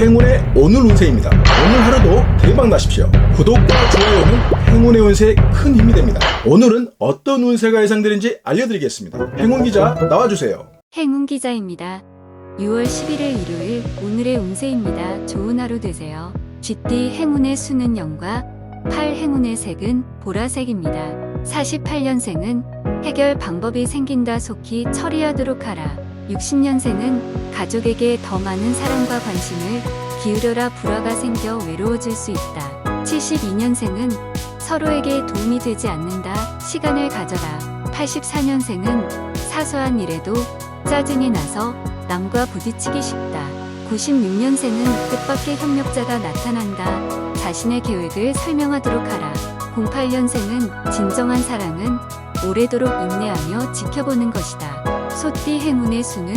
행운의 오늘 운세입니다. 오늘 하루도 대박 나십시오. 구독과 좋아요는 행운의 운세에 큰 힘이 됩니다. 오늘은 어떤 운세가 예상되는지 알려드리겠습니다. 행운 기자 나와주세요. 행운 기자입니다. 6월 11일 일요일 오늘의 운세입니다. 좋은 하루 되세요. 쥐띠 행운의 수는 0과 8 행운의 색은 보라색입니다. 48년생은 해결 방법이 생긴다 속히 처리하도록 하라. 60년생은 가족에게 더 많은 사랑과 관심을 기울여라. 불화가 생겨 외로워질 수 있다. 72년생은 서로에게 도움이 되지 않는다. 시간을 가져라. 84년생은 사소한 일에도 짜증이 나서 남과 부딪히기 쉽다. 96년생은 뜻밖의 협력자가 나타난다. 자신의 계획을 설명하도록 하라. 08년생은 진정한 사랑은 오래도록 인내하며 지켜보는 것이다. 소띠 행운의 수는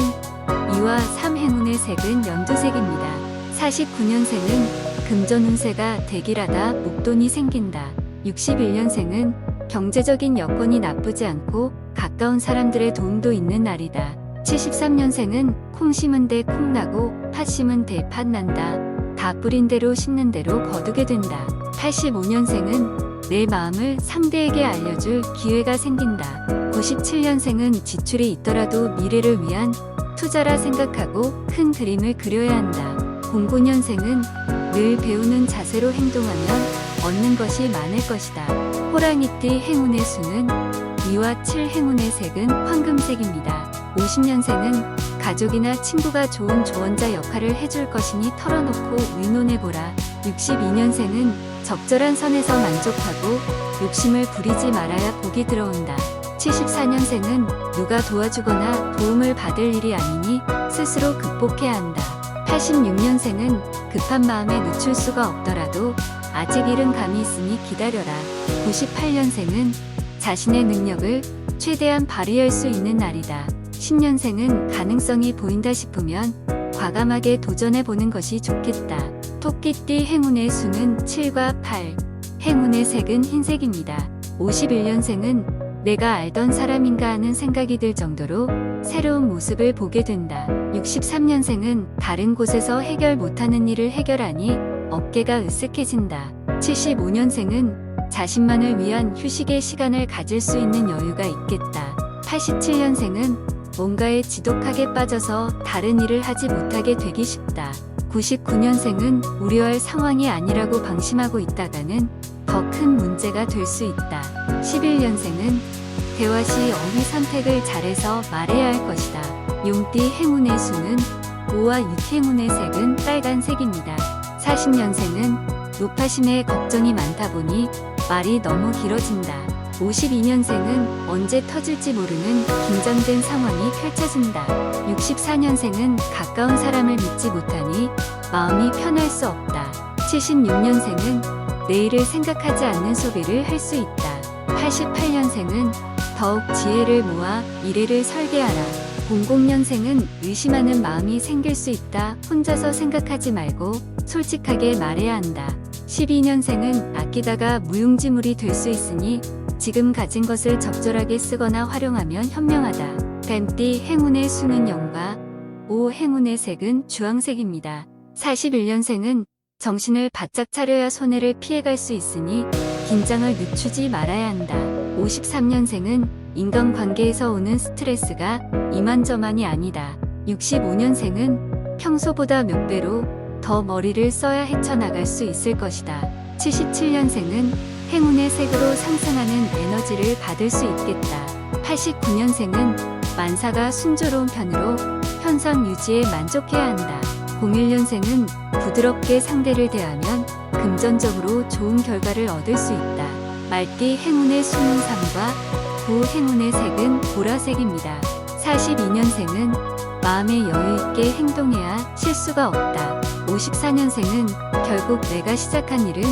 2와 3 행운의 색은 연두색입니다. 49년생은 금전 운세가 대길하다. 목돈이 생긴다. 61년생은 경제적인 여건이 나쁘지 않고 가까운 사람들의 도움도 있는 날이다. 73년생은 콩 심은 데 콩 나고 팥 심은 데 팥 난다. 다 뿌린 대로 심는 대로 거두게 된다. 85년생은 내 마음을 상대에게 알려줄 기회가 생긴다. 97년생은 지출이 있더라도 미래를 위한 투자라 생각하고 큰 그림을 그려야 한다. 09년생은 늘 배우는 자세로 행동하면 얻는 것이 많을 것이다. 호랑이띠 행운의 수는 2와 7 행운의 색은 황금색입니다. 50년생은 가족이나 친구가 좋은 조언자 역할을 해줄 것이니 털어놓고 의논해보라. 62년생은 적절한 선에서 만족하고 욕심을 부리지 말아야 복이 들어온다. 74년생은 누가 도와주거나 도움을 받을 일이 아니니 스스로 극복해야 한다. 86년생은 급한 마음에 늦출 수가 없더라도 아직 일은 감이 있으니 기다려라. 98년생은 자신의 능력을 최대한 발휘할 수 있는 날이다. 10년생은 가능성이 보인다 싶으면 과감하게 도전해보는 것이 좋겠다. 토끼띠 행운의 수는 7과 8, 행운의 색은 흰색입니다. 51년생은 내가 알던 사람인가 하는 생각이 들 정도로 새로운 모습을 보게 된다. 63년생은 다른 곳에서 해결 못하는 일을 해결하니 어깨가 으쓱해진다. 75년생은 자신만을 위한 휴식의 시간을 가질 수 있는 여유가 있겠다. 87년생은 뭔가에 지독하게 빠져서 다른 일을 하지 못하게 되기 쉽다. 99년생은 우려할 상황이 아니라고 방심하고 있다가는 더 큰 문제가 될 수 있다. 11년생은 대화 시 어휘 선택을 잘해서 말해야 할 것이다. 용띠 행운의 수는 5와 6 행운의 색은 빨간색입니다. 40년생은 노파심에 걱정이 많다 보니 말이 너무 길어진다. 52년생은 언제 터질지 모르는 긴장된 상황이 펼쳐진다. 64년생은 가까운 사람을 믿지 못하니 마음이 편할 수 없다. 76년생은 내일을 생각하지 않는 소비를 할 수 있다. 88년생은 더욱 지혜를 모아 미래를 설계하라. 00년생은 의심하는 마음이 생길 수 있다. 혼자서 생각하지 말고 솔직하게 말해야 한다. 12년생은 아끼다가 무용지물이 될 수 있으니 지금 가진 것을 적절하게 쓰거나 활용하면 현명하다. 뱀띠 행운의 수는 0과 5 행운의 색은 주황색입니다. 41년생은 정신을 바짝 차려야 손해를 피해갈 수 있으니 긴장을 늦추지 말아야 한다. 53년생은 인간관계에서 오는 스트레스가 이만저만이 아니다. 65년생은 평소보다 몇 배로 더 머리를 써야 헤쳐나갈 수 있을 것이다. 77년생은 행운의 색으로 상승하는 에너지를 받을 수 있겠다. 89년생은 만사가 순조로운 편으로 현상 유지에 만족해야 한다. 01년생은 부드럽게 상대를 대하면 금전적으로 좋은 결과를 얻을 수 있다. 말띠 행운의 수는 3과 9 행운의 색은 보라색입니다. 42년생은 마음에 여유있게 행동해야 실수가 없다. 54년생은 결국 내가 시작한 일은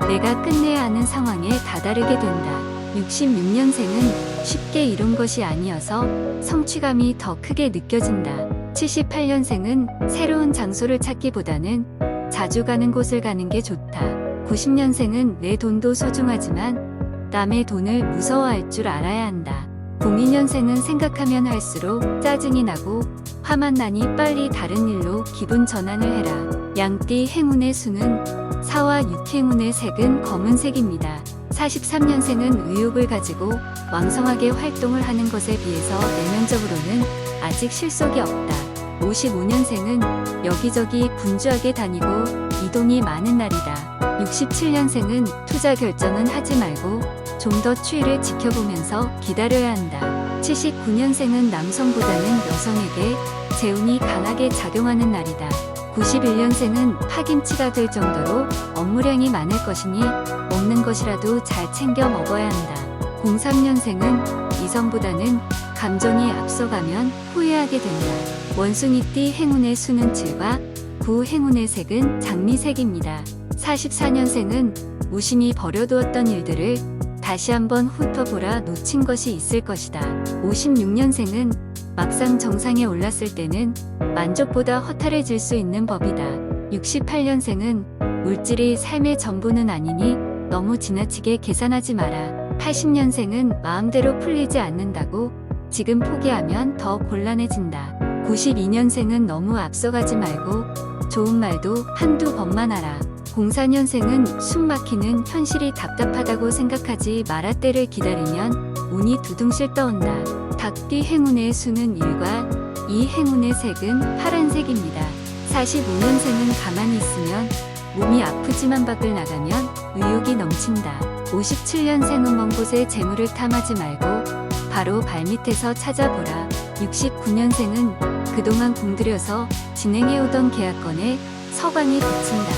내가 끝내야 하는 상황에 다다르게 된다. 66년생은 쉽게 이룬 것이 아니어서 성취감이 더 크게 느껴진다. 78년생은 새로운 장소를 찾기보다는 자주 가는 곳을 가는 게 좋다. 90년생은 내 돈도 소중하지만 남의 돈을 무서워할 줄 알아야 한다. 02년생은 생각하면 할수록 짜증이 나고 화만 나니 빨리 다른 일로 기분 전환을 해라. 양띠 행운의 수는 4와 6 행운의 색은 검은색입니다. 43년생은 의욕을 가지고 왕성하게 활동을 하는 것에 비해서 내면적으로는 아직 실속이 없다. 55년생은 여기저기 분주하게 다니고 이동이 많은 날이다. 67년생은 투자 결정은 하지 말고 좀 더 추이를 지켜보면서 기다려야 한다. 79년생은 남성보다는 여성에게 재운이 강하게 작용하는 날이다. 91년생은 파김치가 될 정도로 업무량이 많을 것이니 먹는 것이라도 잘 챙겨 먹어야 한다. 03년생은 이성보다는 감정이 앞서가면 후회하게 된다. 원숭이띠 행운의 수는 7과 9 행운의 색은 장미색입니다. 44년생은 무심히 버려두었던 일들을 다시 한번 훑어보라 놓친 것이 있을 것이다. 56년생은 막상 정상에 올랐을 때는 만족보다 허탈해질 수 있는 법이다. 68년생은 물질이 삶의 전부는 아니니 너무 지나치게 계산하지 마라. 80년생은 마음대로 풀리지 않는다고 지금 포기하면 더 곤란해진다. 92년생은 너무 앞서가지 말고 좋은 말도 한두 번만 하라. 04년생은 숨 막히는 현실이 답답하다고 생각하지 마라. 때를 기다리면 운이 두둥실 떠온다. 닭띠 행운의 수는 1과 2 행운의 색은 파란색입니다. 45년생은 가만히 있으면 몸이 아프지만 밖을 나가면 의욕이 넘친다. 57년생은 먼 곳에 재물을 탐하지 말고 바로 발밑에서 찾아보라. 69년생은 그동안 공들여서 진행해오던 계약건에 서광이 비친다.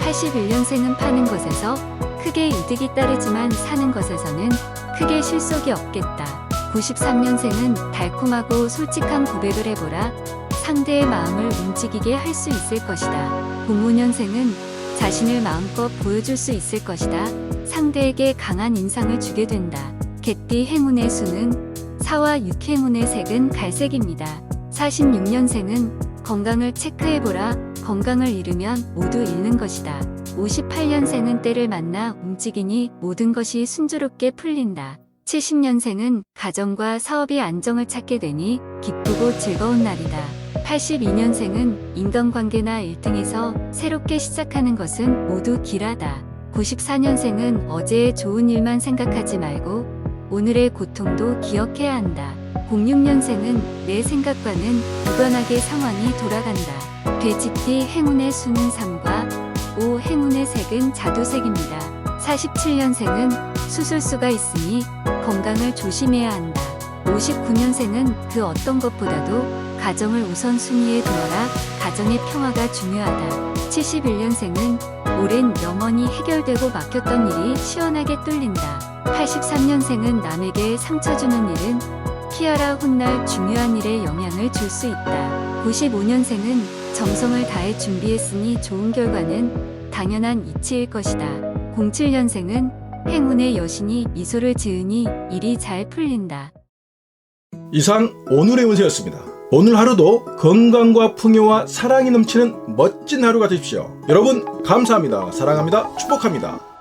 81년생은 파는 것에서 크게 이득이 따르지만 사는 것에서는 크게 실속이 없겠다. 93년생은 달콤하고 솔직한 고백을 해보라. 상대의 마음을 움직이게 할 수 있을 것이다. 05년생은 자신을 마음껏 보여줄 수 있을 것이다. 상대에게 강한 인상을 주게 된다. 개띠 행운의 수는 4와 6 행운의 색은 갈색입니다. 46년생은 건강을 체크해보라. 건강을 잃으면 모두 잃는 것이다. 58년생은 때를 만나 움직이니 모든 것이 순조롭게 풀린다. 70년생은 가정과 사업이 안정을 찾게 되니 기쁘고 즐거운 날이다. 82년생은 인간관계나 일등에서 새롭게 시작하는 것은 모두 길하다. 94년생은 어제의 좋은 일만 생각하지 말고 오늘의 고통도 기억해야 한다. 06년생은 내 생각과는 무관하게 상황이 돌아간다. 돼지띠 행운의 수는 3과 5 행운의 색은 자두색입니다. 47년생은 수술수가 있으니 건강을 조심해야 한다. 59년생은 그 어떤 것보다도 가정을 우선순위에 두어라. 가정의 평화가 중요하다. 71년생은 오랜 염원이 해결되고 막혔던 일이 시원하게 뚫린다. 83년생은 남에게 상처 주는 일은 피하라. 훗날 중요한 일에 영향을 줄 수 있다. 95년생은 정성을 다해 준비했으니 좋은 결과는 당연한 이치일 것이다. 07년생은 행운의 여신이 미소를 지으니 일이 잘 풀린다. 이상 오늘의 운세였습니다. 오늘 하루도 건강과 풍요와 사랑이 넘치는 멋진 하루가 되십시오. 여러분 감사합니다. 사랑합니다. 축복합니다.